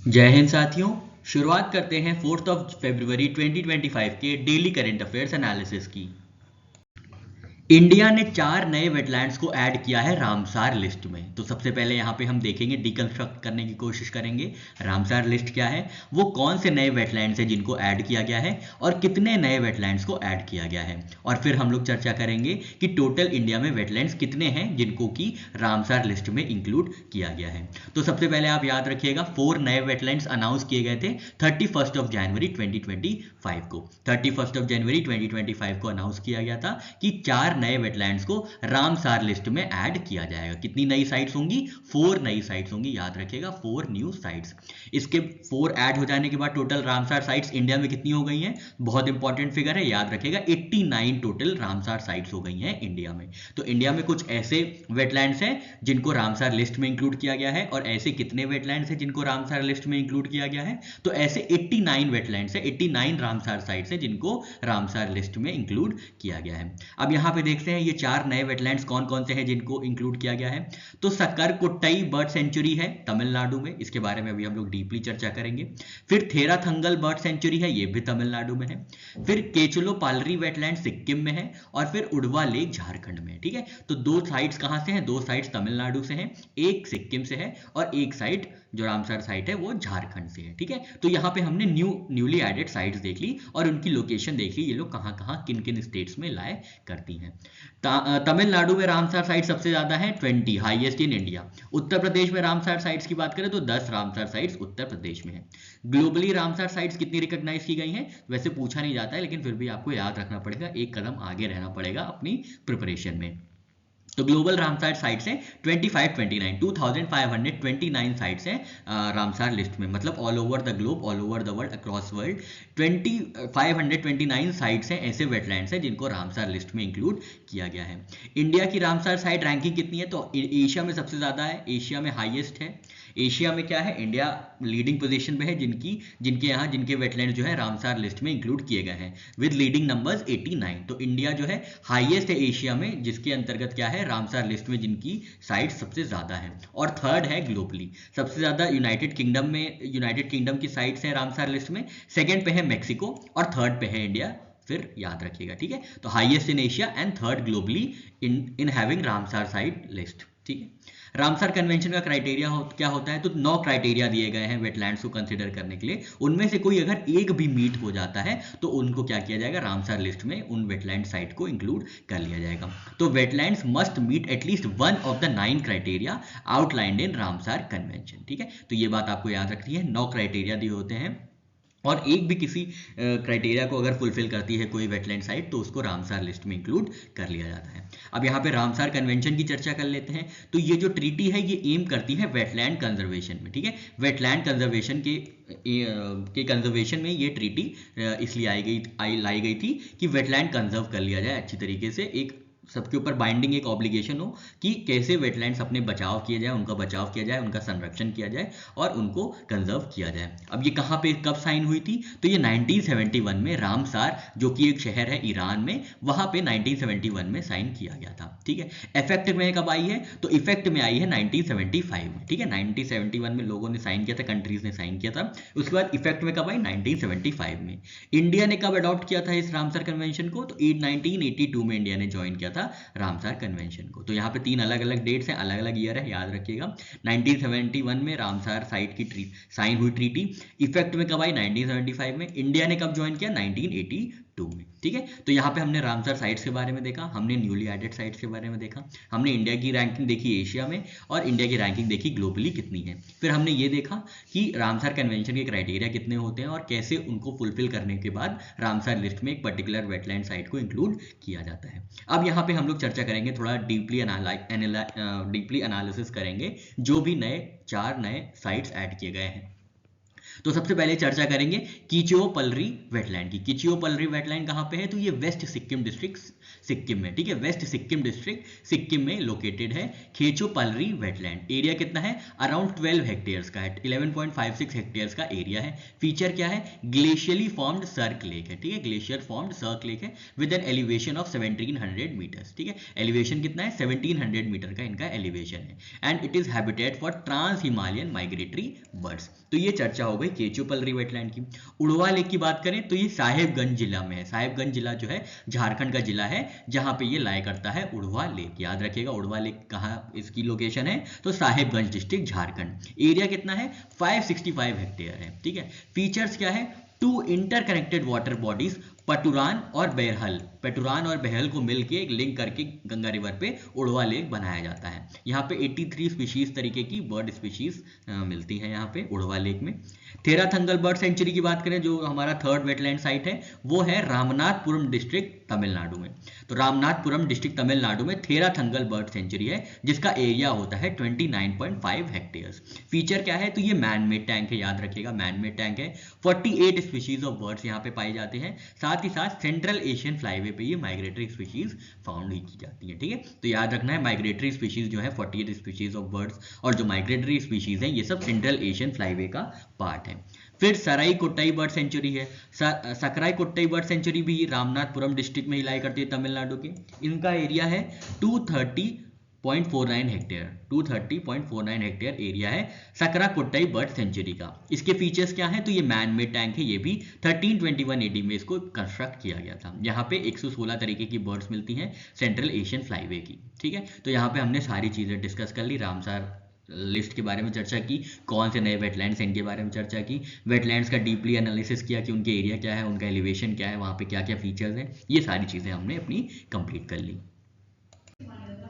जय हिंद साथियों। शुरुआत करते हैं 4 फरवरी 2025 के डेली करंट अफेयर्स एनालिसिस की। इंडिया ने 4 नए वेटलैंड्स को ऐड किया है रामसार लिस्ट में। तो सबसे पहले यहाँ पे हम देखेंगे, डिकंस्ट्रक्ट करने की कोशिश करेंगे रामसार लिस्ट क्या है, वो कौन से नए वेटलैंड्स हैं जिनको ऐड किया गया है और कितने नए वेटलैंड्स को ऐड किया गया है। और फिर हम लोग चर्चा करेंगे कि टोटल इंडिया में वेटलैंड्स कितने हैं जिनको कि रामसार लिस्ट में इंक्लूड किया गया है। तो सबसे पहले आप याद रखिएगा, 4 नए वेटलैंड्स अनाउंस किए गए थे 31 जनवरी 2025 को। 31 जनवरी 2025 को अनाउंस किया गया था कि 4 नए वेटलैंड्स को रामसार लिस्ट में ऐड किया जाएगा। कितनी नई साइट्स होंगी? 4 नई साइट्स होंगी, याद रखिएगा 4 न्यू साइट्स। इसके 4 ऐड हो जाने के बाद टोटल रामसार साइट्स इंडिया में कितनी हो गई हैं? बहुत इंपॉर्टेंट फिगर है, याद रखिएगा 89 टोटल रामसार साइट्स हो गई हैं इंडिया में। तो इंडिया में कुछ ऐसे वेटलैंड्स हैं जिनको रामसार लिस्ट में इंक्लूड किया गया है, और ऐसे कितने वेटलैंड्स हैं जिनको रामसार लिस्ट में इंक्लूड किया गया है? तो ऐसे 89 वेटलैंड्स हैं, 89 रामसार साइट्स हैं जिनको रामसार लिस्ट में इंक्लूड किया गया है। अब यहाँ पे देखते हैं ये 4 नए वेटलैंड्स कौन कौन से हैं जिनको इंक्लूड किया गया है। तो सक्करकोट्टई बर्ड सेंचुरी है तमिलनाडु में, इसके बारे में अभी हम लोग डीपली चर्चा करेंगे। फिर थेराथंगल बर्ड सेंचुरी है, ये भी तमिलनाडु में है। फिर केचुलो पालरी वेटलैंड सिक्किम में है, और फिर उडवा लेक झारखंड में है। ठीक है, तो 2 साइट्स कहाँ से हैं? 2 साइट्स तमिलनाडु से हैं, एक सिक्किम से है, और एक साइट जो रामसर साइट है वो झारखंड से है। ठीक है, तो यहाँ पे हमने न्यूली एडेड साइट्स देख ली और उनकी लोकेशन देख ली, ये लोग कहाँ कहाँ किन किन स्टेट्स में लाए करती हैं। तमिलनाडु में रामसर साइट सबसे ज्यादा है, 20, highest in India. Uttar Pradesh में रामसर साइट्स की बात करें तो 10 रामसर साइट्स उत्तर प्रदेश में है। ग्लोबली रामसर साइट्स कितनी रिकॉग्नाइज की गई हैं? वैसे पूछा नहीं जाता है, लेकिन फिर भी आपको याद रखना पड़ेगा, एक कदम आगे रहना पड़ेगा अपनी प्रिपरेशन में। तो ग्लोबल रामसार साइट्स हैं 2529 साइट्स हैं रामसार लिस्ट में, मतलब all over the globe, all over the world, across world 2529 sites हैं, ऐसे वेटलैंड्स हैं जिनको रामसार लिस्ट में इंक्लूड किया गया है। इंडिया की रामसार साइट रैंकिंग कितनी है? तो एशिया में सबसे ज्यादा है, एशिया में हाईएस्ट है। एशिया में क्या है? इंडिया लीडिंग पोजीशन पे है, जिनके यहाँ जिनके वेटलैंड जो है रामसार लिस्ट में इंक्लूड किए गए हैं विद लीडिंग नंबर्स 89। तो इंडिया जो है हाईएस्ट है एशिया में, जिसके अंतर्गत क्या है, रामसार लिस्ट में जिनकी साइट सबसे ज्यादा है। और थर्ड है ग्लोबली, सबसे ज्यादा यूनाइटेड किंगडम की साइट्स है रामसार लिस्ट में, सेकेंड पे है मेक्सिको और थर्ड पे है इंडिया। फिर याद रखिएगा, ठीक है, तो highest in Asia and third globally in having Ramsar site list. ठीक है, रामसर कन्वेंशन का क्राइटेरिया क्या होता है? तो 9 क्राइटेरिया दिए गए हैं वेटलैंड्स को कंसीडर करने के लिए। उनमें से कोई अगर एक भी मीट हो जाता है तो उनको क्या किया जाएगा? रामसर लिस्ट में उन वेटलैंड साइट को इंक्लूड कर लिया जाएगा। तो wetlands must meet at least 1 of the 9 criteria outlined in Ramsar convention. ठीक है, तो ये बात आपको याद रखनी है, 9 क्राइटेरिया दिए होते हैं, और एक भी किसी क्राइटेरिया को अगर फुलफिल करती है कोई वेटलैंड साइट तो उसको रामसार लिस्ट में इंक्लूड कर लिया जाता है। अब यहाँ पे रामसार कन्वेंशन की चर्चा कर लेते हैं। तो ये जो ट्रीटी है ये एम करती है वेटलैंड कंजर्वेशन में। ठीक है, वेटलैंड कंजर्वेशन के कंजर्वेशन में ये ट्रीटी इसलिए लाई गई थी कि वेटलैंड कंजर्व कर लिया जाए अच्छी तरीके से, एक सबके ऊपर बाइंडिंग एक ऑब्लिगेशन हो कि कैसे वेटलैंड्स अपने बचाव किया जाए, उनका बचाव किया जाए, उनका संरक्षण किया जाए और उनको कंजर्व किया जाए। अब ये कहाँ पे कब साइन हुई थी? तो ये 1971 में रामसार, जो कि एक शहर है ईरान में, वहां पे 1971 में साइन किया गया था। ठीक है, इफेक्ट में कब आई है? तो इफेक्ट में आई है 1975 में। ठीक है, 1971 में लोगों ने साइन किया था, कंट्रीज ने साइन किया था, उसके बाद इफेक्ट में कब आई? 1975 में। इंडिया ने कब अडॉप्ट किया था इस रामसार कन्वेंशन को? तो 1982 में इंडिया ने ज्वाइन किया था रामसार कन्वेंशन को। तो यहाँ पे 3 अलग अलग डेट्स हैं, अलग अलग ईयर है, याद रखिएगा। 1971 में रामसार साइट की साइन हुई ट्रीटी, इफेक्ट में कब आई? 1975 में। इंडिया ने कब ज्वाइन किया? 1982 में। ठीक है, तो यहाँ पे हमने रामसार साइट्स के बारे में देखा, हमने न्यूली एडेड साइट्स के बारे में देखा, हमने इंडिया की रैंकिंग देखी एशिया में, और इंडिया की रैंकिंग देखी ग्लोबली कितनी है। फिर हमने ये देखा कि रामसार कन्वेंशन के क्राइटेरिया कितने होते हैं और कैसे उनको फुलफिल करने के बाद रामसार लिस्ट में एक पर्टिकुलर वेटलैंड साइट को इंक्लूड किया जाता है। अब यहाँ पे हम लोग चर्चा करेंगे, थोड़ा डीपली एनालिसिस करेंगे जो भी 4 नए साइट्स ऐड किए गए हैं। तो सबसे पहले चर्चा करेंगे कीचोपल्लरी वेटलैंड की। कीचोपल्लरी वेटलैंड कहाँ पे है? तो ये वेस्ट सिक्किम डिस्ट्रिक्ट सिक्किम में, ठीक है, वेस्ट सिक्किम डिस्ट्रिक्ट सिक्किम में लोकेटेड है कीचोपल्लरी वेटलैंड। एरिया कितना है? अराउंड 12 हेक्टेयर्स का है, 11.56 हेक्टेयर्स का एरिया है। फीचर क्या है? ग्लेशियली फॉर्म्ड सर्क लेक है, ठीक है, ग्लेशियर फॉर्म्ड सर्क लेक है with an elevation of 1700 metres, ठीक है, एलिवेशन कितना है? 1700 मीटर का इनका एलिवेशन है। And it is habitat for trans Himalayan migratory birds. तो ये चर्चा हो गई कीचोपल्लरी वेटलैंड की। उड़वा लेक की बात करें तो ये साहेबगंज जिला में है। साहेबगंज जिला जो है झारखंड का जिला है, जहां पे ये लाया करता है उड़वा लेक। याद रखिएगा उड़वा लेक कहाँ इसकी लोकेशन है? तो साहेबगंज डिस्ट्रिक्ट झारखंड। एरिया कितना है? 565 हेक्टेयर है, ठीक है। फीचर्स क्या है? टू इंटरकनेक्टेड वाटर बॉडीज पटुरान और बेरहल, पेटुरान और बहल को मिलके एक लिंक करके गंगा रिवर पे उड़वा लेक बनाया जाता है। यहाँ पे 83 स्पीशीज तरीके की बर्ड स्पीशीज मिलती हैं यहाँ पे उड़वा लेक में। थेराथंगल बर्ड सेंचुरी की बात करें, जो हमारा थर्ड वेटलैंड साइट है, वो है रामनाथपुरम डिस्ट्रिक्ट तमिलनाडु में। तो रामनाथपुरम डिस्ट्रिक्ट तमिलनाडु में थेराथंगल बर्ड सेंचुरी है, जिसका एरिया होता है 29.5 हेक्टेयर्स। फीचर क्या है? तो ये मैन मेड टैंक है, याद रखिएगा मैन मेड टैंक है। 48 स्पीशीज ऑफ बर्ड्स यहाँ पे पाए जाते हैं। साथ ही साथ सेंट्रल एशियन फ्लाईवे पे ये माइग्रेटरी स्पीशीज फाउंड ही की जाती है, ठीक है। तो याद रखना है माइग्रेटरी स्पीशीज जो है 48 स्पीशीज ऑफ बर्ड्स, और जो माइग्रेटरी स्पीशीज है ये सब सेंट्रल एशियन फ्लाईवे का पार्ट है। फिर सराई कोट्टाई बर्ड सेंचुरी है। सकराई कोट्टाई बर्ड सेंचुरी भी रामनाथपुरम डिस्ट्रिक्ट में ही लाई करती है तमिलनाडु के। इनका एरिया है 230.49 हेक्टेयर, 230.49 हेक्टेयर एरिया है सकरा कोट्टाई बर्ड सेंचुरी का। इसके फीचर्स क्या हैं? तो ये मैन मेड टैंक है, ये भी 1321 AD में इसको कंस्ट्रक्ट किया गया था। यहाँ पे 116 तरीके की बर्ड्स मिलती हैं सेंट्रल एशियन फ्लाईवे की, ठीक है। तो यहाँ पे हमने सारी चीजें डिस्कस कर ली, रामसर लिस्ट के बारे में चर्चा की, कौन से नए वेटलैंड्स हैं इनके बारे में चर्चा की, वेटलैंड्स का डीपली एनालिसिस किया कि उनके एरिया क्या है, उनका एलिवेशन क्या है, वहाँ पे क्या क्या फीचर्स हैं, ये सारी चीज़ें हमने अपनी कंप्लीट कर ली।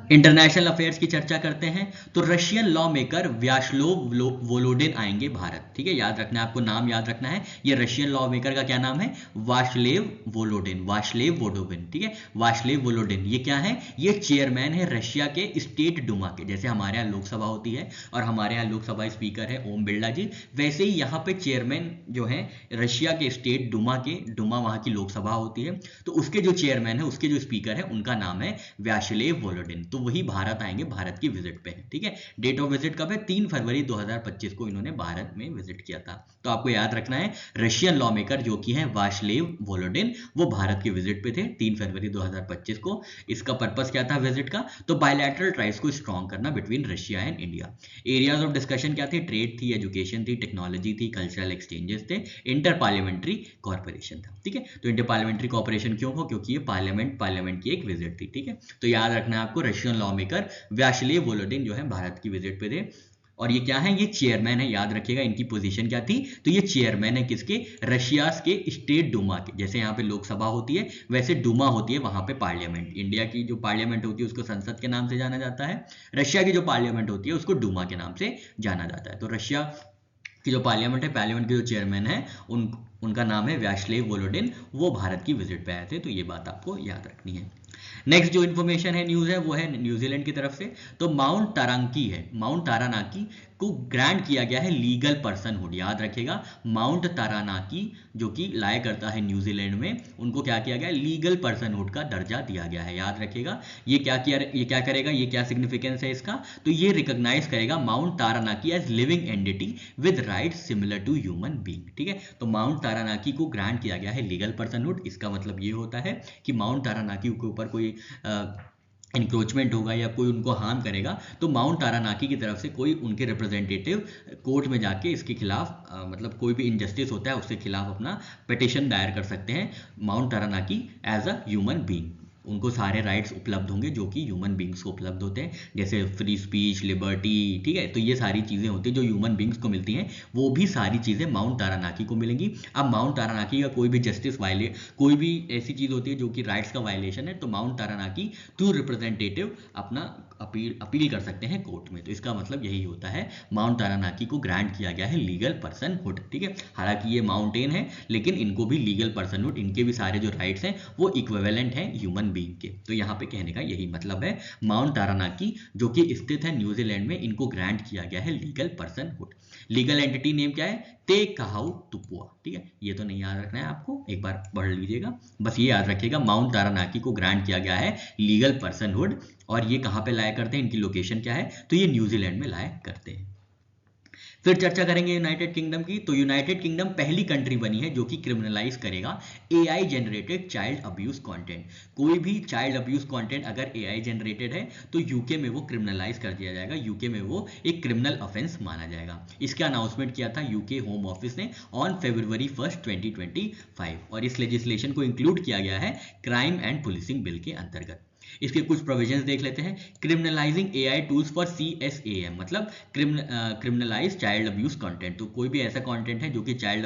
इंटरनेशनल अफेयर्स की चर्चा करते हैं तो रशियन लॉ मेकर व्यास्लोव वोलोडिन आएंगे भारत, ठीक है, याद रखना है, आपको नाम याद रखना है। ये रशियन लॉ मेकर का क्या नाम है? वास्लेव वोलोडिन, वास्लेव वोलोडिन, ठीक है, वास्लेव वोलोडिन। ये क्या है? ये चेयरमैन है रशिया के स्टेट डुमा के। जैसे हमारे यहाँ लोकसभा होती है और हमारे यहाँ लोकसभा स्पीकर है ओम बिरला जी, वैसे ही यहाँ पे चेयरमैन जो है रशिया के स्टेट डुमा के, डुमा वहाँ की लोकसभा होती है, तो उसके जो चेयरमैन है, उसके जो स्पीकर है, उनका नाम है व्यास्लेव वोलोडिन। तो वही भारत आएंगे, भारत की विजिट पे है, ठीक है। डेट ऑफ विजिट कब है? 3 फरवरी 2025 को इन्होंने भारत में विजिट किया था। तो आपको याद रखना है रशियन लॉ मेकर जो कि है वास्लेव वोलोडिन, वो भारत की विजिट पे थे 3 फरवरी 2025 को। इसका पर्पस क्या था विजिट का? तो बायलैटरल ट्राइज को स्ट्रॉन्ग करना between Russia and India. Areas of discussion क्या थे? ट्रेड थी, एजुकेशन थी, टेक्नोलॉजी थी, कल्चरल एक्सचेंजेस थे, इंटर पार्लियामेंट्री कॉर्पोरेशन था, ठीक है। तो इंटर पार्लियामेंट्री कॉर्पोरेशन क्यों हो? क्योंकि ये पार्लियामेंट की एक विजिट थी, ठीक है। तो याद रखना है आपको रशियन लॉ मेकर व्यास्लेव वोलोडिन जो है भारत की विजिट पे थे। और ये क्या है? ये चेयरमैन है, याद रखिएगा इनकी पोजीशन क्या थी? तो ये चेयरमैन है किसके? रशिया के स्टेट डुमा के। जैसे यहाँ पे लोकसभा होती है वैसे डुमा होती है वहां पे पार्लियामेंट। इंडिया की जो पार्लियामेंट होती है उसको संसद के नाम से जाना जाता है, रशिया की जो पार्लियामेंट होती है उसको डुमा के नाम से जाना जाता है। तो रशिया की जो पार्लियामेंट है, पार्लियामेंट के जो चेयरमैन है उनका नाम है व्यास्लेव वोलोडिन, वो भारत की विजिट पे आए थे। तो ये बात आपको याद रखनी है। नेक्स्ट जो इन्फॉर्मेशन है, न्यूज़ है, वो है न्यूजीलैंड की तरफ से। तो माउंट तारांकी है, माउंट तारानाकी को ग्रांट किया गया है लीगल पर्सनहुड। याद रखिएगा माउंट तारानाकी जो कि लाया करता है न्यूजीलैंड में, उनको क्या किया गया? लीगल पर्सनहुड का दर्जा दिया गया है। याद रखिएगा ये क्या करेगा, ये क्या सिग्निफिकेंस है इसका? तो ये रिकॉग्नाइज करेगा mount Taranaki as living entity with rights similar to human being, ठीक है। तो माउंट तारानाकी को ग्रांट किया गया है लीगल पर्सनहुड। इसका मतलब ये होता है कि माउंट तारानाकी के ऊपर कोई इंक्रोचमेंट होगा या कोई उनको हार्म करेगा तो माउंट तारानाकी की तरफ से कोई उनके रिप्रेजेंटेटिव कोर्ट में जाके इसके खिलाफ मतलब कोई भी इनजस्टिस होता है उसके खिलाफ अपना पिटिशन दायर कर सकते हैं mount Taranaki as a human being. उनको सारे राइट्स उपलब्ध होंगे जो कि ह्यूमन बींग्स को उपलब्ध होते हैं, जैसे फ्री स्पीच, लिबर्टी, ठीक है। तो ये सारी चीज़ें होती हैं जो ह्यूमन बींग्स को मिलती हैं, वो भी सारी चीज़ें माउंट तारानाकी को मिलेंगी। अब माउंट तारानाकी का कोई भी जस्टिस वायलेट, कोई भी ऐसी चीज़ होती है जो कि राइट्स का वायलेशन है, तो माउंट तारानाकी थ्रू रिप्रेजेंटेटिव अपना अपील कर सकते हैं कोर्ट में। तो इसका मतलब यही होता है माउंट तारानाकी को ग्रांट किया गया है लीगल पर्सनहुड, ठीक है। हालांकि ये माउंटेन है लेकिन इनको भी लीगल पर्सनहुड, इनके भी सारे जो राइट्स हैं वो इक्विवेलेंट हैं ह्यूमन ह्यूमन बीइंग के। तो यहाँ पे कहने का यही मतलब है, माउंट तारानाकी जो कि स्थित है न्यूजीलैंड में, इनको ग्रांट किया गया है legal personhood. Legal entity name क्या है? ते कहाउ तुपुआ। ठीक है, ये तो नहीं याद रखना है आपको, एक बार पढ़ लीजिएगा, बस ये याद रखिएगा माउंट तारानाकी को ग्रांट किया गया है लीगल पर्सनहुड। और ये कहाँ पे लाया करते हैं, इनकी लोकेशन क्या है, तो ये न्यूजीलैंड में लाया करते हैं। फिर चर्चा करेंगे यूनाइटेड किंगडम की। तो यूनाइटेड किंगडम पहली कंट्री बनी है जो कि क्रिमिनलाइज करेगा AI generated child abuse content. कोई भी चाइल्ड अब्यूज कंटेंट अगर एआई जनरेटेड है तो यूके में वो क्रिमिनलाइज कर दिया जाएगा, यूके में वो एक क्रिमिनल ऑफेंस माना जाएगा। इसका अनाउंसमेंट किया था यूके होम ऑफिस ने ऑन February 1, 2025, और इस लेजिस्लेशन को इंक्लूड किया गया है क्राइम एंड पुलिसिंग बिल के अंतर्गत। इसके कुछ प्रोविजंस देख लेते हैं। क्रिमिनलाइजिंग एआई टूल्स फॉर CSAM, मतलब क्रिमिनलाइज चाइल्ड अब्यूज कंटेंट। तो कोई भी ऐसा कंटेंट है जो कि चाइल्ड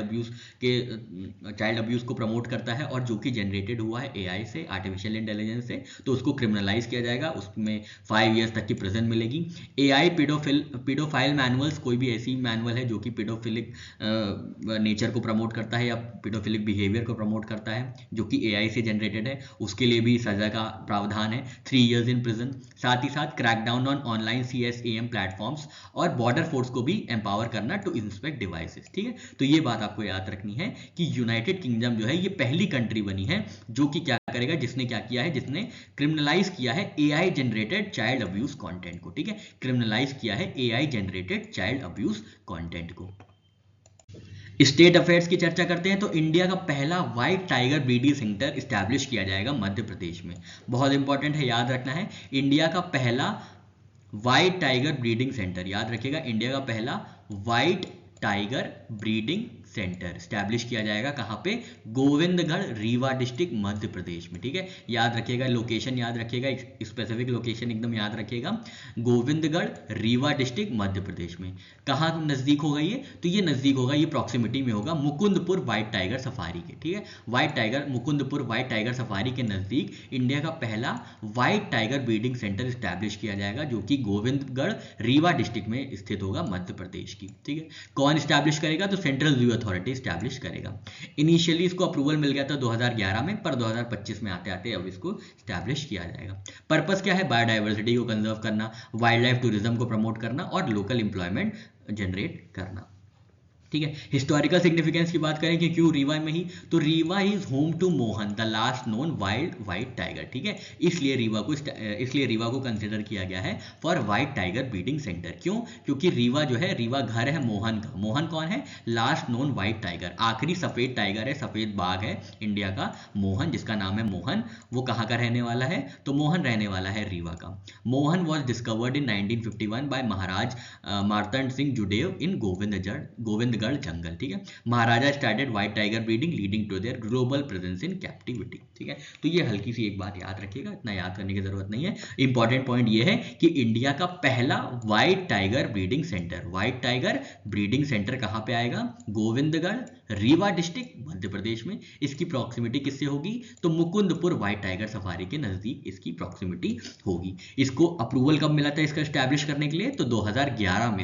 अब्यूज को प्रमोट करता है और जो कि जनरेटेड हुआ है एआई से, आर्टिफिशियल इंटेलिजेंस से, तो उसको क्रिमिनलाइज किया जाएगा, उसमें 5 years तक की प्रिजन मिलेगी। एआई पीडोफाइल मैनुअल्स, कोई भी ऐसी मैनुअल है जो कि पीडोफिलिक नेचर को प्रमोट करता है या पीडोफिलिक बिहेवियर को प्रमोट करता है जो कि एआई से जनरेटेड है, उसके लिए भी सजा का प्रावधान है, 3 years इन प्रिजन। साथ ही साथ crackdown on online CSAM platforms और बॉर्डर फोर्स को भी एम्पावर करना टू इंस्पेक्ट डिवाइसेस। ठीक है, तो ये बात आपको याद रखनी है कि यूनाइटेड किंगडम जो है ये पहली कंट्री बनी है जो कि क्या करेगा, जिसने क्या किया है, जिसने क्रिमिनलाइज किया है AI generated child abuse content को। ठीक है, क्रिमिनलाइज किया है AI generated child abuse content को। स्टेट अफेयर्स की चर्चा करते हैं। तो इंडिया का पहला white tiger breeding centre establish किया जाएगा मध्य प्रदेश में। बहुत इंपॉर्टेंट है, याद रखना है, इंडिया का पहला व्हाइट टाइगर ब्रीडिंग सेंटर, याद रखिएगा, इंडिया का पहला white tiger breeding centre establish किया जाएगा कहाँ पे, गोविंदगढ़, रीवा डिस्ट्रिक्ट, मध्य प्रदेश में। ठीक है, याद रखिएगा, लोकेशन याद रखिएगा, स्पेसिफिक लोकेशन एकदम याद रखिएगा, गोविंदगढ़, रीवा डिस्ट्रिक्ट, मध्य प्रदेश में। कहाँ नजदीक होगा ये, तो ये नजदीक होगा, ये प्रॉक्सिमिटी में होगा मुकुंदपुर व्हाइट टाइगर सफारी के। ठीक है, white tiger, Mukundpur white tiger safari के नजदीक इंडिया का पहला white tiger breeding centre establish किया जाएगा जो कि गोविंदगढ़, रीवा डिस्ट्रिक्ट में स्थित होगा, मध्य प्रदेश की। ठीक है, कौन स्टैब्लिश करेगा, तो सेंट्रल जू अथॉरिटी स्टैब्लिश करेगा। इनिशियली इसको अप्रूवल मिल गया था 2011 में, पर 2025 में आते आते अब इसको स्टैब्लिश किया जाएगा। पर्पस क्या है, बायोडाइवर्सिटी को कंजर्व करना, वाइल्ड लाइफ टूरिज्म को प्रमोट करना और लोकल एम्प्लॉयमेंट जनरेट करना। ठीक है, हिस्टोरिकल सिग्निफिकेंस की बात करें कि क्यों रीवा में ही, तो Rewa is home to Mohan, the last known wild white tiger. ठीक है, इसलिए रीवा को कंसिडर किया गया है for white tiger breeding centre. क्यों, क्योंकि रीवा जो है, रीवा घर है मोहन का। मोहन कौन है, लास्ट नोन व्हाइट टाइगर, आखिरी सफेद टाइगर है, सफेद बाघ है इंडिया का, मोहन, जिसका नाम है मोहन। वो कहाँ का रहने वाला है, तो मोहन रहने वाला है रीवा का। Mohan was discovered in 1951 by Maharaj Martand Singh Judev in Govindgarh जंगल। ठीक है, Maharaja started white tiger breeding leading to their global presence in captivity. ठीक है, तो ये हल्की सी एक बात याद रखिएगा, इतना याद करने की जरूरत नहीं है। इंपॉर्टेंट पॉइंट ये है कि इंडिया का पहला white tiger breeding centre, white tiger breeding centre कहां पे आएगा, गोविंदगढ़, रीवा डिस्ट्रिक्ट, मध्य प्रदेश में। इसकी प्रॉक्सिमिटी किससे होगी, तो मुकुंदपुर व्हाइट टाइगर सफारी के नजदीक इसकी प्रॉक्सिमिटी होगी। इसको अप्रूवल कब मिला था इसका स्टैब्लिश करने के लिए, तो 2011 में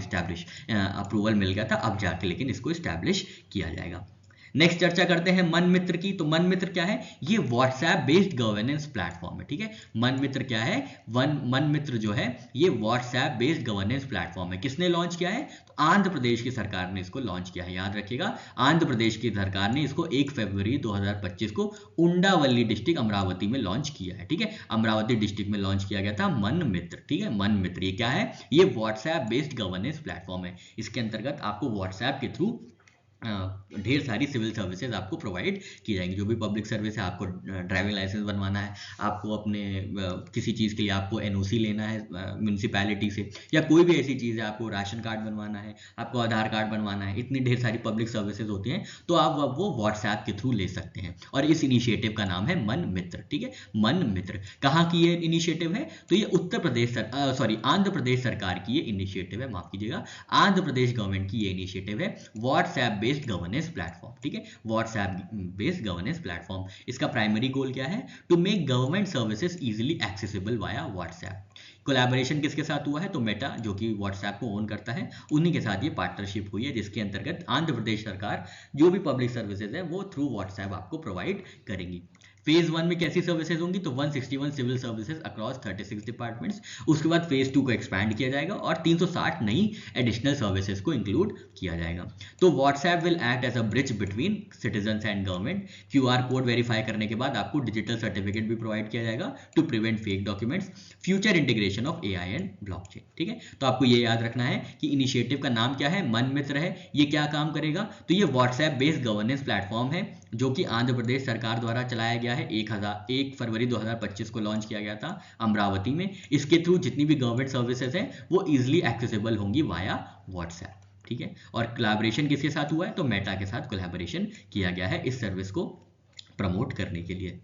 अप्रूवल मिल गया था, अब जाके लेकिन इसको स्टैब्लिश किया जाएगा। नेक्स्ट चर्चा करते हैं मन मित्र की। तो मन मित्र क्या है, ये व्हाट्सएप बेस्ड गवर्नेंस प्लेटफॉर्म है। ठीक है, मन मित्र क्या है, मन मित्र जो है ये व्हाट्सएप बेस्ड गवर्नेंस प्लेटफॉर्म है। किसने लॉन्च किया है, तो आंध्र प्रदेश की सरकार ने इसको लॉन्च किया है। याद रखिएगा, आंध्र प्रदेश की सरकार ने इसको 1 फरवरी 2025 को उंडावली डिस्ट्रिक्ट अमरावती में लॉन्च किया है। ठीक है, अमरावती डिस्ट्रिक्ट में लॉन्च किया गया था मन मित्र। ठीक है, मन मित्र ये क्या है, ये व्हाट्सएप बेस्ड गवर्नेंस प्लेटफॉर्म है। इसके अंतर्गत आपको व्हाट्सएप के थ्रू ढेर सारी सिविल सर्विसेज आपको प्रोवाइड की जाएंगी। जो भी पब्लिक सर्विस है, आपको ड्राइविंग लाइसेंस बनवाना है, आपको अपने किसी चीज़ के लिए आपको एनओसी लेना है म्यूनसिपैलिटी से, या कोई भी ऐसी चीज़ है, आपको राशन कार्ड बनवाना है, आपको आधार कार्ड बनवाना है, इतनी ढेर सारी पब्लिक सर्विसेज होती हैं, तो आप वो व्हाट्सएप के थ्रू ले सकते हैं। और इस इनिशिएटिव का नाम है मन मित्र। ठीक है, मन मित्र कहाँ की ये इनिशिएटिव है, तो ये आंध्र प्रदेश सरकार की ये इनिशिएटिव है, माफ कीजिएगा, आंध्र प्रदेश गवर्नमेंट की ये इनिशिएटिव है, व्हाट्सएप बेस्ड गवर्नेंस प्लेटफॉर्म। ठीक है, व्हाट्सएप बेस्ड गवर्नेंस प्लेटफॉर्म। इसका प्राइमरी गोल क्या है, to make government services easily accessible via WhatsApp. Collaboration किसके साथ हुआ है, तो मेटा जो कि व्हाट्सएप को ओन करता है, उन्हीं के साथ ये पार्टनरशिप हुई है, जिसके अंतर्गत आंध्र प्रदेश सरकार जो भी पब्लिक सर्विसेज है वो थ्रू व्हाट्सएप आपको प्रोवाइड करेंगी। फेज 1 में कैसी सर्विसेज होंगी, तो 161 सिविल सर्विसेज अक्रॉस 36 डिपार्टमेंट्स। उसके बाद फेज 2 को एक्सपैंड किया जाएगा और 360 नई एडिशनल सर्विसेज को इंक्लूड किया जाएगा। तो WhatsApp will act as a bridge between citizens and government. QR code verify करने के बाद आपको डिजिटल सर्टिफिकेट भी प्रोवाइड किया जाएगा to prevent fake documents. Future integration of AI and blockchain. ठीक है, तो आपको ये याद रखना है कि इनिशिएटिव का नाम क्या है, मन मित्र है। ये क्या काम करेगा, तो ये व्हाट्सएप बेस्ड गवर्नेंस प्लेटफॉर्म है जो कि आंध्र प्रदेश सरकार द्वारा चलाया गया है। 1 फरवरी 2025 को लॉन्च किया गया था अमरावती में। इसके थ्रू जितनी भी गवर्नमेंट सर्विसेज हैं वो इजिली एक्सेसिबल होंगी वाया व्हाट्सएप। ठीक है, और कोलैबोरेशन किसके साथ हुआ है, तो मेटा के साथ कोलैबोरेशन किया गया है इस सर्विस को प्रमोट करने के लिए।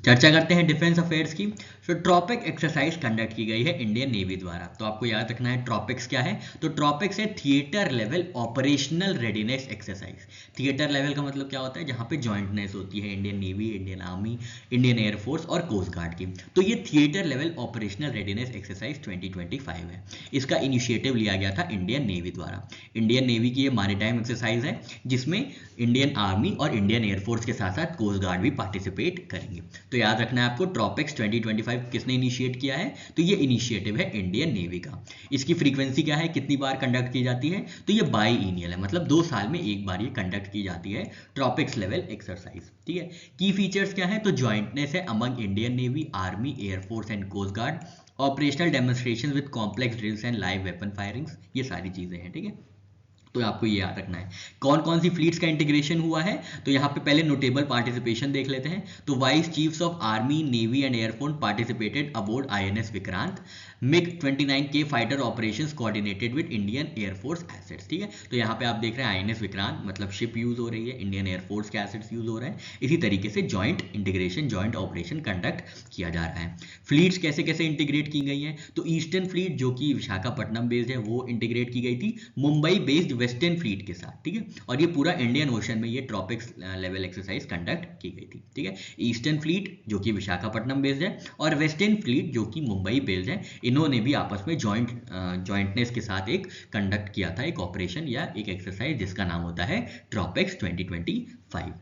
चर्चा करते हैं डिफेंस अफेयर्स की। तो ट्रॉपिक एक्सरसाइज कंडक्ट की गई है इंडियन नेवी द्वारा। तो आपको याद रखना है ट्रॉपिक्स क्या है, तो ट्रॉपिक्स है theatre level operational readiness exercise. Theatre level का मतलब क्या होता है, जहां पे जॉइंटनेस होती है Indian navy, Indian army, Indian air force और कोस्ट गार्ड की। तो ये theatre level operational readiness exercise 2025 है। इसका इनिशिएटिव लिया गया था इंडियन नेवी द्वारा। इंडियन नेवी की ये मैरीटाइम एक्सरसाइज है जिसमें इंडियन आर्मी और इंडियन एयरफोर्स के साथ साथ कोस्ट गार्ड भी पार्टिसिपेट करेंगे। तो याद रखना है आपको ट्रॉपिक्स 2025 किसने इनिशिएट किया है, तो ये इनिशिएटिव है इंडियन नेवी का। इसकी फ्रीक्वेंसी क्या है, कितनी बार कंडक्ट की जाती है, तो ये बाईएनियल है, मतलब 2 साल में एक बार ये कंडक्ट की जाती है ट्रॉपिक्स लेवल एक्सरसाइज। ठीक है, की फीचर्स क्या है, तो जॉइंटनेस है among Indian navy, army, air force and coast guard, operational demonstration with complex drills and live weapon firings, ये सारी चीजें हैं। ठीक है, तो आपको ये याद रखना है कौन कौन सी फ्लीट्स का इंटीग्रेशन हुआ है। तो यहाँ पे पहले नोटेबल पार्टिसिपेशन देख लेते हैं। तो vice chiefs of army, navy and air force participated aboard INS Vikrant. MiG 29K fighter operations coordinated with Indian air force assets. ठीक है, तो यहाँ पे आप देख रहे हैं आईएनएस विक्रांत मतलब शिप यूज हो रही है, इंडियन एयरफोर्स के एसेट्स यूज हो रहे हैं। इसी तरीके से joint integration, joint operation conduct किया जा रहा है। फ्लीट्स कैसे कैसे इंटीग्रेट की गई है, तो ईस्टर्न फ्लीट जो कि विशाखापट्टनम बेस्ड है वो इंटीग्रेट की गई थी मुंबई बेस्ड वेस्टर्न फ्लीट के साथ। ठीक है, और ये पूरा इंडियन ओशन में ये ट्रॉपिक्स लेवल एक्सरसाइज कंडक्ट की गई थी। ठीक है, ईस्टर्न फ्लीट जो कि विशाखापट्टनम बेस्ड है और वेस्टर्न फ्लीट जो कि मुंबई बेस्ड है, इन्होंने भी आपस में जॉइंटनेस के साथ एक कंडक्ट किया था एक ऑपरेशन या एक एक्सरसाइज जिसका नाम होता है ट्रॉपिक्स 2025।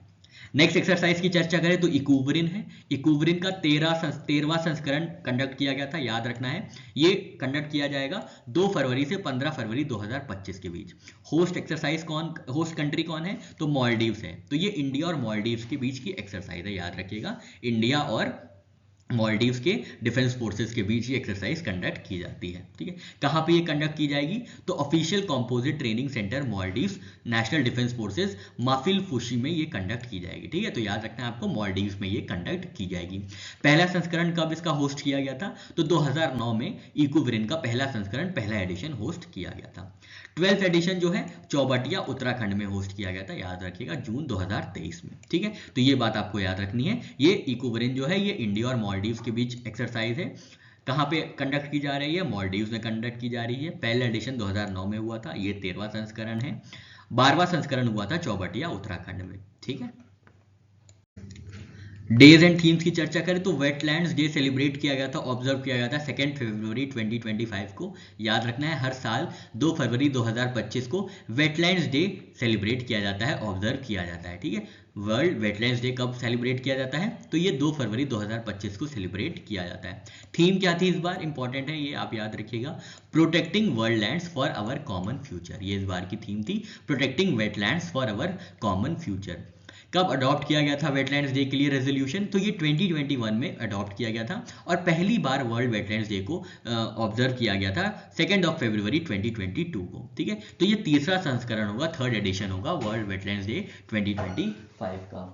नेक्स्ट एक्सरसाइज की चर्चा करें तो इक्विवरिन है। इक्विवरिन का 13वां संस्करण कंडक्ट किया गया था, याद रखना है। ये कंडक्ट किया जाएगा 2 फरवरी से 15 फरवरी 2025 के बीच। होस्ट कंट्री कौन है, तो मालदीव्स है। तो ये इंडिया और मालदीव्स के बीच की एक्सरसाइज है, याद रखिएगा। इंडिया और मालदीव्स के डिफेंस फोर्सेस के बीच ये एक्सरसाइज कंडक्ट की जाती है। ठीक है, कहाँ पे ये कंडक्ट की जाएगी, तो official composite training centre Maldives national defence forces Maafilaafushi में ये कंडक्ट की जाएगी। ठीक है, तो याद रखना है आपको मालदीव्स में ये कंडक्ट की जाएगी। पहला संस्करण कब इसका होस्ट किया गया था, तो 2009 में इक्विवरिन का पहला संस्करण, पहला एडिशन होस्ट किया गया था। 12th एडिशन जो है चौबटिया उत्तराखंड में होस्ट किया गया था, याद रखिएगा जून 2023 में। ठीक है, तो ये बात आपको याद रखनी है। ये इक्विवरिन जो है ये इंडिया और मालदीव्स के बीच एक्सरसाइज है। कहाँ पे कंडक्ट की जा रही है, मालदीव्स में कंडक्ट की जा रही है। पहला एडिशन 2009 में हुआ था, ये 13वां संस्करण है। 12वां संस्करण हुआ था चौबटिया उत्तराखंड में। ठीक है, डेज एंड थीम्स की चर्चा करें तो वेटलैंड्स डे सेलिब्रेट किया गया था, ऑब्जर्व किया गया था 2 फरवरी 2025 को। याद रखना है हर साल 2 फरवरी 2025 को वेटलैंड्स डे सेलिब्रेट किया जाता है, ऑब्जर्व किया जाता है। ठीक है, वर्ल्ड वेटलैंड्स डे कब सेलिब्रेट किया जाता है, तो ये 2 फरवरी 2025 को सेलिब्रेट किया जाता है। थीम क्या थी इस बार, इंपॉर्टेंट है ये, आप याद रखिएगा, protecting world lands for our common future. ये इस बार की थीम थी, protecting wetlands for our common future. कब अडॉप्ट किया गया था वेटलैंड्स डे के लिए रेजोल्यूशन, तो ये 2021 में अडॉप्ट किया गया था और पहली बार वर्ल्ड वेटलैंड्स डे को ऑब्जर्व किया गया था 2 फरवरी 2022 को। ठीक है, तो ये तीसरा संस्करण होगा, 3rd एडिशन होगा वर्ल्ड वेटलैंड्स डे 2025 का।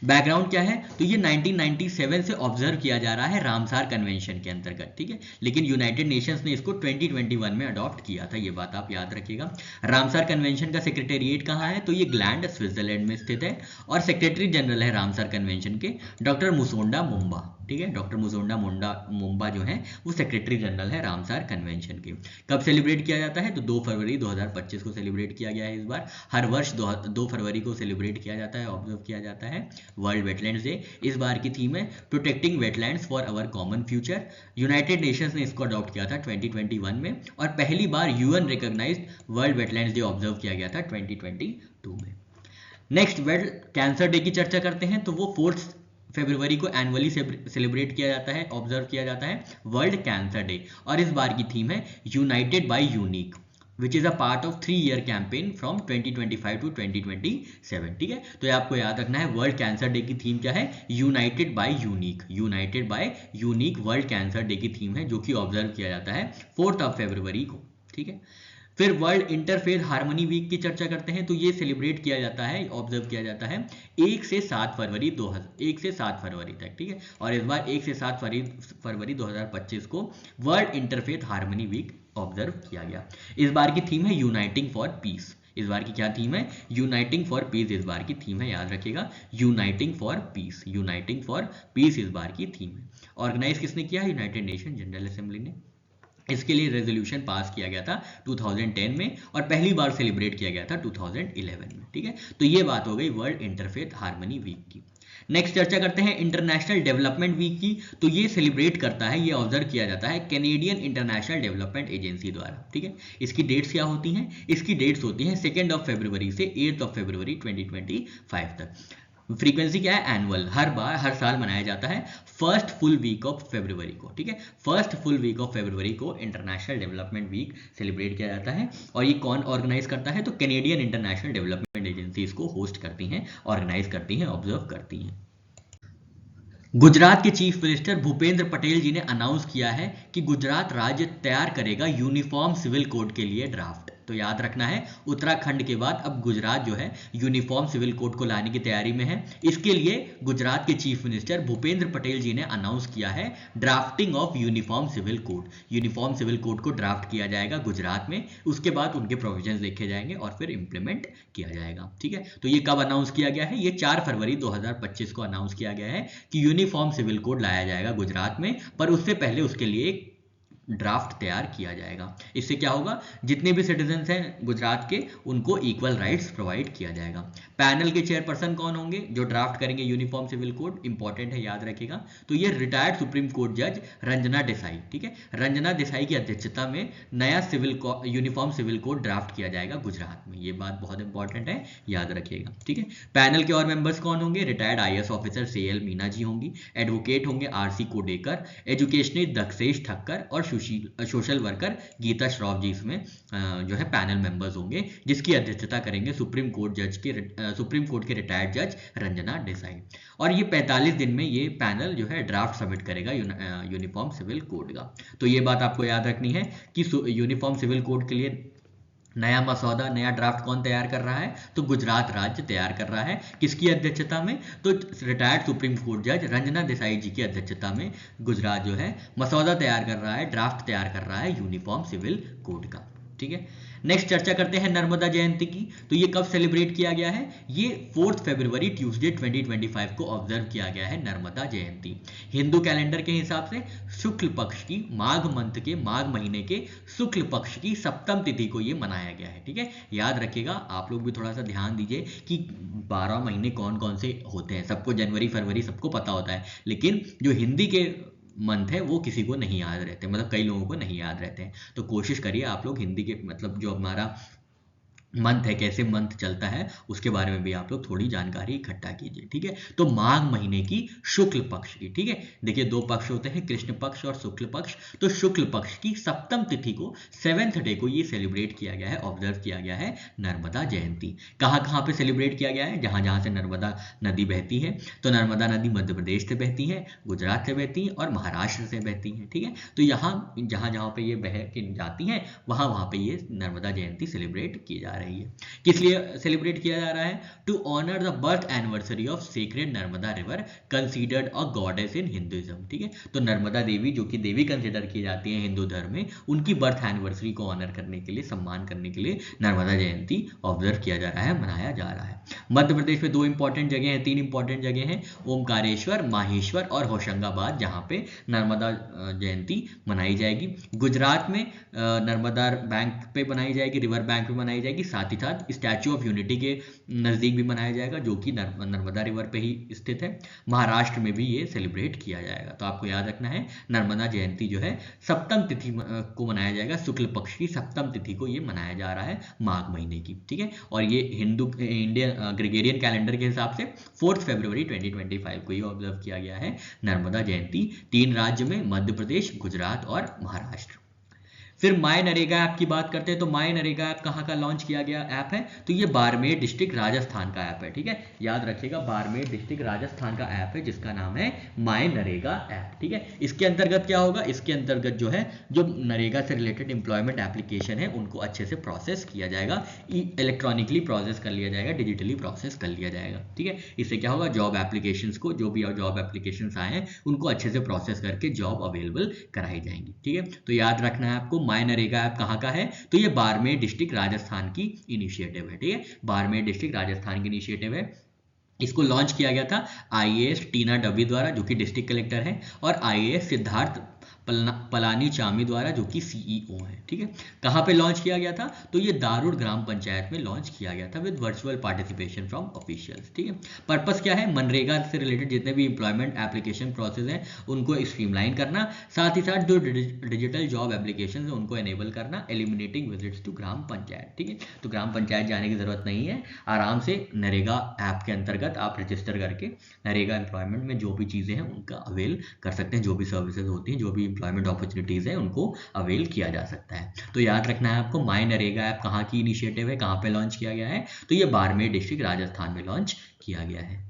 बैकग्राउंड क्या है, तो ये 1997 से ऑब्जर्व किया जा रहा है रामसार कन्वेंशन के अंतर्गत। ठीक है, लेकिन यूनाइटेड नेशंस ने इसको 2021 में अडॉप्ट किया था, ये बात आप याद रखिएगा। रामसार कन्वेंशन का सेक्रेटेरिएट कहाँ है, तो ये ग्लैंड स्विट्जरलैंड में स्थित है और सेक्रेटरी जनरल है रामसार कन्वेंशन के डॉक्टर मुसोंडा मुंबा। ठीक है, डॉक्टर मुसोंडा मुंबा जो है वो सेक्रेटरी जनरल है रामसार कन्वेंशन के। कब सेलिब्रेट किया जाता है, तो 2 फरवरी 2025 को सेलिब्रेट किया गया है इस बार। हर वर्ष 2 फरवरी को सेलिब्रेट किया जाता है, ऑब्जर्व किया जाता है वर्ल्ड वेटलैंड्स डे। इस बार की थीम है protecting wetlands for our common future. United Nations ने इसको अडॉप्ट किया था 2021 में और पहली बार UN recognised World Wetlands Day observe किया गया था 2022 में। नेक्स्ट वर्ल्ड कैंसर डे की चर्चा करते हैं, तो वो 4 फरवरी को एनुअली सेलिब्रेट किया जाता है, ऑब्जर्व किया जाता है वर्ल्ड कैंसर डे। और इस बार की थीम है united by unique, which is a part of 3-year campaign from 2025 to 2027। ठीक है, तो ये आपको याद रखना है। वर्ल्ड कैंसर डे की थीम क्या है? United by unique, united by unique world cancer day की थीम है, जो कि ऑब्जर्व किया जाता है 4 फरवरी को। ठीक है, फिर वर्ल्ड इंटरफेथ हार्मनी वीक की चर्चा करते हैं, तो ये सेलिब्रेट किया जाता है, ऑब्जर्व किया जाता है 1 से 7 फरवरी 1 से 7 फरवरी तक। ठीक है, और इस बार 1 से 7 फरवरी 2025 को world interfaith harmony week observe किया गया। इस बार की थीम है यूनाइटिंग फॉर पीस। इस बार की क्या थीम है? यूनाइटिंग फॉर पीस इस बार की थीम है, याद रखिएगा, uniting for piece, uniting for piece इस बार की थीम है। ऑर्गेनाइज किसने किया? यूनाइटेड नेशन जनरल असेंबली ने। इसके लिए रेजोल्यूशन पास किया गया था 2010 में, और पहली बार सेलिब्रेट किया गया था 2011 में। ठीक है, तो ये बात हो गई वर्ल्ड इंटरफेथ हार्मनी वीक की। नेक्स्ट चर्चा करते हैं इंटरनेशनल डेवलपमेंट वीक की, तो ये सेलिब्रेट करता है, ये ऑब्जर्व किया जाता है कैनेडियन इंटरनेशनल डेवलपमेंट एजेंसी द्वारा। ठीक है, इसकी डेट्स क्या होती हैं? इसकी डेट्स होती हैं 2 फरवरी से 8 फरवरी 2025 तक। फ्रीक्वेंसी क्या है? एनुअल, हर साल मनाया जाता है first full week of February को। ठीक है, first full week of February को इंटरनेशनल डेवलपमेंट वीक सेलिब्रेट किया जाता है। और ये कौन ऑर्गेनाइज करता है? तो कैनेडियन इंटरनेशनल डेवलपमेंट एजेंसी इसको होस्ट करती हैं, ऑर्गेनाइज करती हैं, ऑब्जर्व करती हैं। गुजरात के चीफ मिनिस्टर भूपेंद्र पटेल जी ने अनाउंस किया है कि गुजरात राज्य तैयार करेगा यूनिफॉर्म सिविल कोड के लिए ड्राफ्ट। तो याद रखना है, उत्तराखंड के बाद अब गुजरात जो है यूनिफॉर्म सिविल कोड को लाने की तैयारी में है। इसके लिए गुजरात के चीफ मिनिस्टर भूपेंद्र पटेल जी ने अनाउंस किया है drafting of uniform civil code. Uniform civil code को ड्राफ्ट किया जाएगा गुजरात में, उसके बाद उनके प्रोविजंस देखे जाएंगे और फिर इंप्लीमेंट किया जाएगा। ठीक है, तो ये कब अनाउंस किया गया है? ये 4 फरवरी 2025 को अनाउंस किया गया है कि यूनिफॉर्म सिविल कोड लाया जाएगा गुजरात में, पर उससे पहले उसके लिए एक ड्राफ्ट तैयार किया जाएगा। इससे क्या होगा? जितने भी सिटीजन्स हैं गुजरात के, उनको इक्वल राइट्स प्रोवाइड किया जाएगा। पैनल के चेयरपर्सन कौन होंगे जो ड्राफ्ट करेंगे यूनिफॉर्म सिविल कोड? इंपॉर्टेंट है, याद रखिएगा। तो ये रिटायर्ड सुप्रीम कोर्ट जज रंजना देसाई। ठीक है, रंजना देसाई की अध्यक्षता में नया यूनिफॉर्म सिविल कोड ड्राफ्ट किया जाएगा गुजरात में। ये बात बहुत इंपॉर्टेंट है, याद रखिएगा। ठीक है, पैनल के और मेंबर्स कौन होंगे? Retired IAS officer CL Meena ji होंगी, एडवोकेट होंगे RC कोडेकर, एजुकेशनिस्ट दक्षेश ठक्कर और सोशल वर्कर गीता श्रॉफ जी इसमें जो है पैनल मेंबर्स होंगे, जिसकी अध्यक्षता करेंगे सुप्रीम कोर्ट के रिटायर्ड जज रंजना देसाई। और ये 45 दिन में ये पैनल जो है ड्राफ्ट सबमिट करेगा यूनिफॉर्म सिविल कोड का। तो ये बात आपको याद रखनी है कि यूनिफॉर्म सिविल कोड के लिए नया मसौदा, नया ड्राफ्ट कौन तैयार कर रहा है? तो गुजरात राज्य तैयार कर रहा है। किसकी अध्यक्षता में? तो रिटायर्ड सुप्रीम कोर्ट जज रंजना देसाई जी की अध्यक्षता में गुजरात जो है मसौदा तैयार कर रहा है, ड्राफ्ट तैयार कर रहा है यूनिफॉर्म सिविल कोड का। ठीक है, नेक्स्ट चर्चा करते हैं नर्मदा जयंती की। तो ये कब सेलिब्रेट किया गया है? ये 4 फरवरी ट्यूसडे 2025 को ऑब्जर्व किया गया है नर्मदा जयंती। हिंदू कैलेंडर के हिसाब से शुक्ल पक्ष की, माघ मंथ के, माघ महीने के शुक्ल पक्ष की सप्तम तिथि को ये मनाया गया है। ठीक है, याद रखिएगा, आप लोग भी थोड़ा सा ध्यान दीजिए कि 12 महीने कौन कौन से होते हैं। सबको जनवरी फरवरी सबको पता होता है, लेकिन जो हिंदी के मंथ है वो किसी को नहीं याद रहते, मतलब कई लोगों को नहीं याद रहते हैं। तो कोशिश करिए आप लोग हिंदी के, मतलब जो हमारा मंथ है, कैसे मंथ चलता है, उसके बारे में भी आप लोग थोड़ी जानकारी इकट्ठा कीजिए। ठीक है, तो माघ महीने की शुक्ल पक्ष की, ठीक है, देखिए 2 पक्ष होते हैं, कृष्ण पक्ष और शुक्ल पक्ष। तो शुक्ल पक्ष की सप्तम तिथि को, 7th डे को ये सेलिब्रेट किया गया है, ऑब्जर्व किया गया है नर्मदा जयंती। कहाँ कहाँ पे सेलिब्रेट किया गया है? जहाँ जहाँ से नर्मदा नदी बहती है। तो नर्मदा नदी मध्य प्रदेश से बहती है, गुजरात से बहती है और महाराष्ट्र से बहती है। ठीक है, तो यहाँ जहाँ जहाँ पे ये बह के जाती हैं, वहाँ वहाँ पे ये नर्मदा जयंती सेलिब्रेट की जा रही है। किस लिए सेलिब्रेट किया जा रहा है? To honour the birth anniversary of sacred Narmada river considered a goddess in Hinduism. ठीक है, तो नर्मदा देवी जो कि देवी कंसीडर की जाती है हिंदू धर्म में, उनकी बर्थ एनिवर्सरी को ऑनर करने के लिए, सम्मान करने के लिए नर्मदा जयंती ऑब्जर्व किया जा रहा है, मनाया जा रहा है। मध्य प्रदेश में 2 इंपॉर्टेंट जगह हैं, 3 इंपॉर्टेंट जगह हैं, ओमकारेश्वर, माहेश्वर और होशंगाबाद, जहाँ पे नर्मदा जयंती मनाई जाएगी। गुजरात में नर्मदा बैंक पे मनाई जाएगी, रिवर बैंक पे मनाई जाएगी साथ ही साथ स्टैचू ऑफ यूनिटी के नज़दीक भी मनाया जाएगा, जो कि नर्मदा रिवर पे ही स्थित है। महाराष्ट्र में भी ये सेलिब्रेट किया जाएगा। तो आपको याद रखना है नर्मदा जयंती जो है सप्तम तिथि को मनाया जाएगा, शुक्ल पक्ष की सप्तम तिथि को ये मनाया जा रहा है, माघ महीने की, ठीक है। और ये हिंदू इंडियन ग्रेगोरियन कैलेंडर के हिसाब से 4 फरवरी 2025 को ये ऑब्जर्व किया गया है नर्मदा जयंती, 3 राज्य में, मध्य प्रदेश, गुजरात और महाराष्ट्र। फिर माय नरेगा ऐप की बात करते हैं। तो माय नरेगा ऐप कहाँ का लॉन्च किया गया ऐप है? तो ये बाड़मेर डिस्ट्रिक्ट राजस्थान का ऐप है, ठीक है, याद रखिएगा, बाड़मेर डिस्ट्रिक्ट राजस्थान का ऐप है जिसका नाम है माय नरेगा ऐप, ठीक है। इसके अंतर्गत क्या होगा? इसके अंतर्गत जो है जो नरेगा से रिलेटेड एम्प्लॉयमेंट एप्लीकेशन है उनको अच्छे से प्रोसेस किया जाएगा, इलेक्ट्रॉनिकली प्रोसेस कर लिया जाएगा, डिजिटली प्रोसेस कर लिया जाएगा, ठीक है। इससे क्या होगा? जॉब एप्लीकेशन को, जो भी जॉब एप्लीकेशन आए हैं उनको अच्छे से प्रोसेस करके जॉब अवेलेबल कराई जाएंगी, ठीक है। तो याद रखना है आपको माय नरेगा ऐप कहाँ का है? तो ये बाड़मेर डिस्ट्रिक्ट राजस्थान की इनिशिएटिव है, ठीक है, बाड़मेर डिस्ट्रिक्ट राजस्थान की इनिशिएटिव है। इसको लॉन्च किया गया था आईएएस टीना डबी द्वारा, जो कि डिस्ट्रिक्ट कलेक्टर है, और आईएएस सिद्धार्थ पलानी चामी द्वारा, जो कि सीईओ है, ठीक है। कहाँ पे लॉन्च किया गया था? तो ये दारुड़ ग्राम पंचायत में लॉन्च किया गया था with virtual participation from officials, ठीक है। पर्पस क्या है? मनरेगा से रिलेटेड जितने भी एम्प्लॉयमेंट एप्लीकेशन प्रोसेस हैं उनको स्ट्रीमलाइन करना, साथ ही साथ जो डिजिटल जॉब एप्लीकेशन है उनको एनेबल करना, एलिमिनेटिंग विजिट्स टू ग्राम पंचायत, ठीक है। तो ग्राम पंचायत जाने की जरूरत नहीं है, आराम से नरेगा ऐप के अंतर्गत आप रजिस्टर करके नरेगा एम्प्लॉयमेंट में जो भी चीज़ें हैं उनका अवेल कर सकते हैं, जो भी सर्विसेज होती हैं, जो भी एम्प्लॉयमेंट अपॉर्चुनिटीज़ है उनको अवेल किया जा सकता है। तो याद रखना है आपको माय नरेगा ऐप कहाँ की इनिशिएटिव है, कहाँ पे लॉन्च किया गया है? तो ये बाड़मेर डिस्ट्रिक्ट राजस्थान में लॉन्च किया गया है।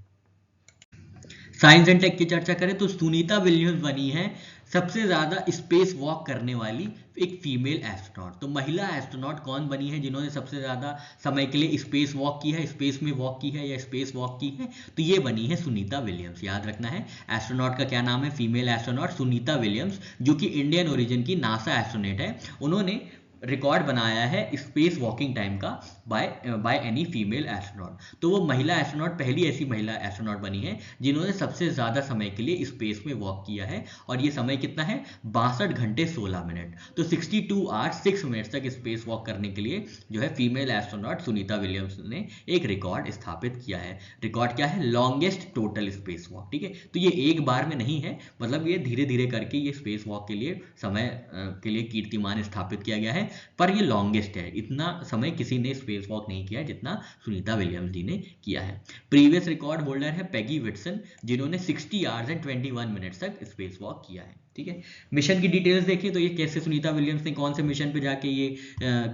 साइंस एंड टेक की चर्चा करें तो सुनीता विलियम्स बनी है सबसे ज़्यादा स्पेस वॉक करने वाली एक फीमेल एस्ट्रोनॉट। तो महिला एस्ट्रोनॉट कौन बनी है जिन्होंने सबसे ज़्यादा समय के लिए स्पेस वॉक की है, स्पेस में वॉक की है या स्पेस वॉक की है? तो ये बनी है सुनीता विलियम्स। याद रखना है एस्ट्रोनॉट का क्या नाम है? फीमेल एस्ट्रोनॉट सुनीता विलियम्स, जो कि इंडियन ओरिजिन की नासा एस्ट्रोनॉट है। उन्होंने रिकॉर्ड बनाया है स्पेस वॉकिंग टाइम का बाय एनी फीमेल एस्ट्रोनॉट। तो वो महिला एस्ट्रोनॉट पहली ऐसी महिला एस्ट्रोनॉट बनी है जिन्होंने सबसे ज़्यादा समय के लिए स्पेस में वॉक किया है, और ये समय कितना है? 62 घंटे 16 मिनट। तो 62 आवर्स 6 मिनट्स तक स्पेस वॉक करने के लिए जो है फीमेल एस्ट्रोनॉट सुनीता विलियम्स ने एक रिकॉर्ड स्थापित किया है। रिकॉर्ड क्या है? लॉन्गेस्ट टोटल स्पेस वॉक, ठीक है। तो ये एक बार में नहीं है, मतलब ये धीरे धीरे करके ये स्पेस वॉक के लिए समय के लिए कीर्तिमान स्थापित किया गया है, पर ये लॉन्गेस्ट है। इतना समय किसी ने स्पेस वॉक नहीं किया जितना सुनीता विलियम्स जी ने किया है। प्रीवियस रिकॉर्ड होल्डर है पेगी विटसन, जिन्होंने 60 आवर्स एंड 21 मिनट्स तक स्पेस वॉक किया है, ठीक है। मिशन की डिटेल्स देखिए तो ये कैसे सुनीता विलियम्स ने कौन से मिशन पे जाके ये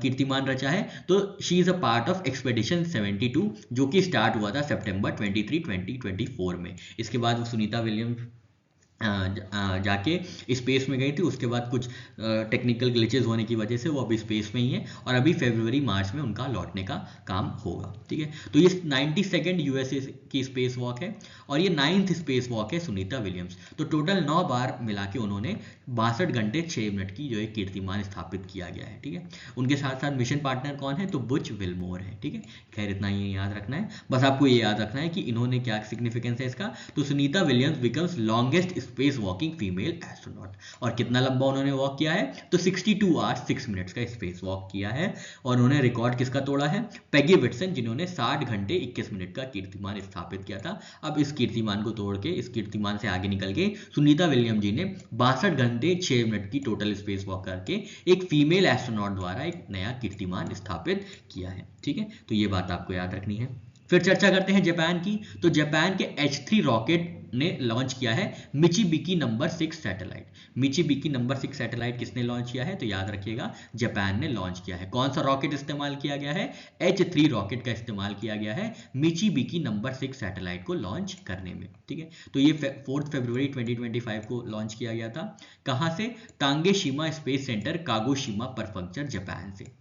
कीर्तिमान रचा है। तो she is a part of expedition 72, जो कि स्टार्ट हुआ था सितंबर 23, 2024 में। इसके बाद सुनीता विलियम्स जाके स्पेस में गई थी। उसके बाद कुछ टेक्निकल ग्लिचेस होने की वजह से वो अभी स्पेस में ही है, और अभी फरवरी मार्च में उनका लौटने का काम होगा, ठीक है। तो ये 92nd यूएसए की स्पेस वॉक है, और ये 9th स्पेस वॉक है सुनीता विलियम्स। तो टोटल 9 बार मिला के उन्होंने 62 घंटे 6 मिनट की जो है कीर्तिमान स्थापित किया गया है, ठीक है। उनके साथ साथ मिशन पार्टनर कौन है? तो बुच विल्मोर है, ठीक है। खैर इतना ही याद रखना है, बस आपको ये याद रखना है कि इन्होंने क्या सिग्निफिकेंस है इसका। तो Sunita Williams becomes longest space walking female astronaut. और कितना लंबा उन्होंने वॉक किया है? तो 62 आवर्स 6 मिनट्स का स्पेस वॉक किया है। और उन्होंने रिकॉर्ड किसका तोड़ा है? पेगी विटसन, जिन्होंने 60 घंटे 21 मिनट का कीर्तिमान स्थापित किया था। अब इस कीर्तिमान को तोड़ के, इस कीर्तिमान से आगे निकल के सुनीता विलियम जी ने 62 घंटे 6 मिनट की टोटल स्पेस वॉक करके एक फीमेल एस्ट्रोनॉट द्वारा एक नया कीर्तिमान स्थापित किया है, ठीक है। तो ये बात आपको याद रखनी है। फिर चर्चा करते हैं जापान की। तो जापान के H3 रॉकेट ने लॉन्च किया है Michibiki number 6 satellite. मिचिबिकी number 6 satellite किसने लॉन्च किया है? तो याद रखिएगा जापान ने लॉन्च किया है। कौन सा रॉकेट इस्तेमाल किया गया है? H3 रॉकेट का इस्तेमाल किया गया है मिचिबिकी नंबर 6 सैटेलाइट को लॉन्च करने में, ठीक है। तो ये 4 फरवरी 2025 को लॉन्च किया गया था। कहाँ से? Tanegashima space centre, Kagoshima prefecture, Japan से।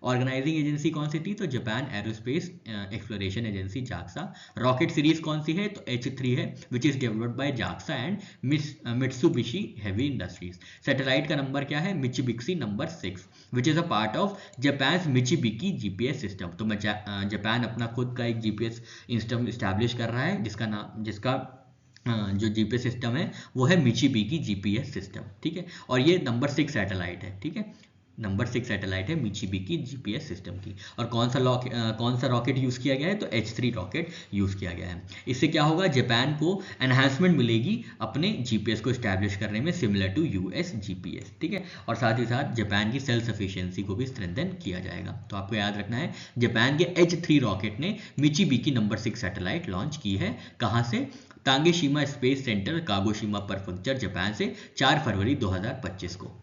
ऑर्गेनाइजिंग एजेंसी कौन सी थी? तो Japan aerospace exploration agency JAXA. Rocket series कौन सी है? तो H3 है, which is developed by JAXA and Mitsubishi heavy industries. Satellite का नंबर क्या है? Michibiki number 6, which is a part of Japan Michibiki GPS system. तो जापान अपना खुद का एक जीपीएस सिस्टम इस्टेब्लिश कर रहा है, जिसका जो जीपीएस सिस्टम है वो है मिचिबिकी जीपीएस सिस्टम, ठीक है। और ये नंबर 6 सैटेलाइट है, ठीक है। नंबर 6 सैटेलाइट है मिचिबिकी जीपीएस सिस्टम की। और कौन सा रॉकेट यूज़ किया गया है, तो H3 रॉकेट यूज़ किया गया है। इससे क्या होगा, जापान को एनहांसमेंट मिलेगी अपने जीपीएस को स्टैब्लिश करने में, सिमिलर टू यूएस जीपीएस, ठीक है। और साथ ही साथ जापान की सेल्फ सफिशिएंसी को भी स्ट्रेंथन किया जाएगा। तो आपको याद रखना है, जापान के H3 रॉकेट ने मिचिबिकी नंबर 6 सैटेलाइट लॉन्च की है। कहाँ से, Tanegashima space centre Kagoshima prefecture Japan से 4 फरवरी 2025 को।